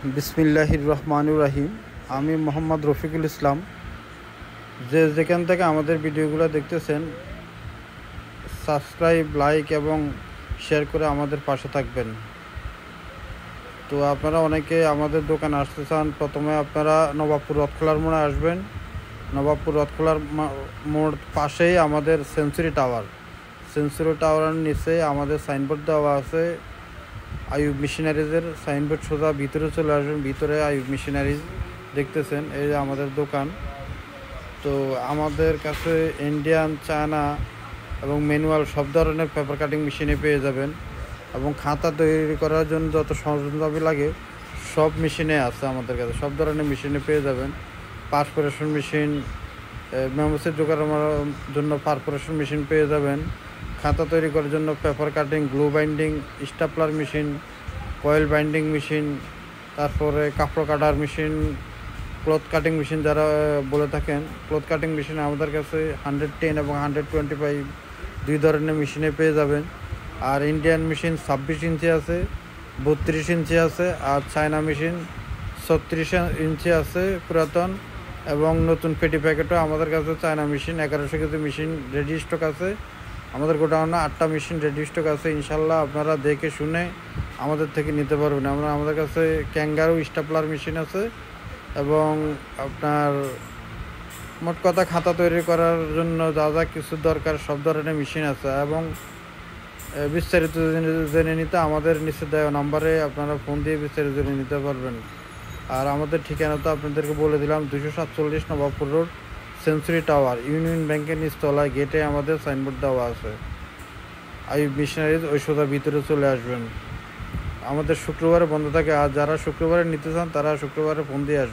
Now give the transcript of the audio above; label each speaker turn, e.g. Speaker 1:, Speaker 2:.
Speaker 1: বিসমিল্লাহির রহমানির রহিম। আমি মোহাম্মদ রফিকুল ইসলাম। যেখান থেকে আমাদের ভিডিওগুলো দেখতেছেন, সাবস্ক্রাইব, লাইক এবং শেয়ার করে আমাদের পাশে থাকবেন। তো আপনারা অনেকে আমাদের দোকানে আসতে চান। প্রথমে আপনারা নবাবপুর রথখোলার মোড়ে আসবেন। নবাবপুর রথখোলার মোড় পাশেই আমাদের সেঞ্চুরি টাওয়ারের নিচে আমাদের সাইনবোর্ড দেওয়া আছে আইয়ুব মেশিনারিজের সাইনবোর্ড। সোজা ভিতরে চলে আসবেন। ভিতরে আইয়ুব মেশিনারিজ দেখতেছেন, এই যে আমাদের দোকান। তো আমাদের কাছে ইন্ডিয়ান, চায়না এবং ম্যানুয়াল সব ধরনের পেপার কাটিং মেশিনে পেয়ে যাবেন। এবং খাতা তৈরি করার জন্য যত সরঞ্জাম লাগে সব মেশিনে আছে আমাদের কাছে। সব ধরনের মেশিনে পেয়ে যাবেন। পারফোরেশন মেশিন, মেমোসিড করার জন্য পারফোরেশন মেশিন পেয়ে যাবেন। খাতা তৈরি করার জন্য paper cutting, glue binding, stapler machine, coil binding machine, তারপরে কাপড় কাটার মেশিন, ক্লথ কাটিং মেশিন যারা বলে থাকেন। ক্লথ কাটিং মেশিন আমাদের কাছে 110 এবং 125 দুই ধরনের মেশিনে পেয়ে যাবেন। আর ইন্ডিয়ান মেশিন 26 ইঞ্চি আছে, 32 ইঞ্চি আছে। আর চায়না মেশিন 36 ইঞ্চি আছে পুরাতন এবং নতুন পেটি প্যাকেটও আমাদের কাছে China machine 1100 KG machine ready stock আছে। আমাদের গোডাউনে 8টা মেশিন রেডি স্টক আছে। ইনশাল্লাহ আপনারা দেখে শুনে আমাদের থেকে নিতে পারবেন। আমাদের কাছে ক্যাঙ্গারু স্টাপলার মেশিন আছে এবং আপনার মোট কথা খাতা তৈরি করার জন্য যা যা কিছু দরকার সব ধরনের মেশিন আছে। এবং বিস্তারিত জেনে নিতে আমাদের নিচে দেওয়া নাম্বারে আপনারা ফোন দিয়ে বিস্তারিত জেনে নিতে পারবেন। আর আমাদের ঠিকানা তো আপনাদেরকে বলে দিলাম, 247 Nawabpur road, century tower, union ব্যাংকের নিচতলায় গেটে আমাদের সাইনবোর্ড দেওয়া আছে আইয়ুব মেশিনারিজ। ওই সোজা ভিতরে চলে আসবেন। আমাদের শুক্রবারে বন্ধ থাকে। আর যারা শুক্রবারে নিতে চান তারা শুক্রবারে ফোন দিয়ে আসবেন।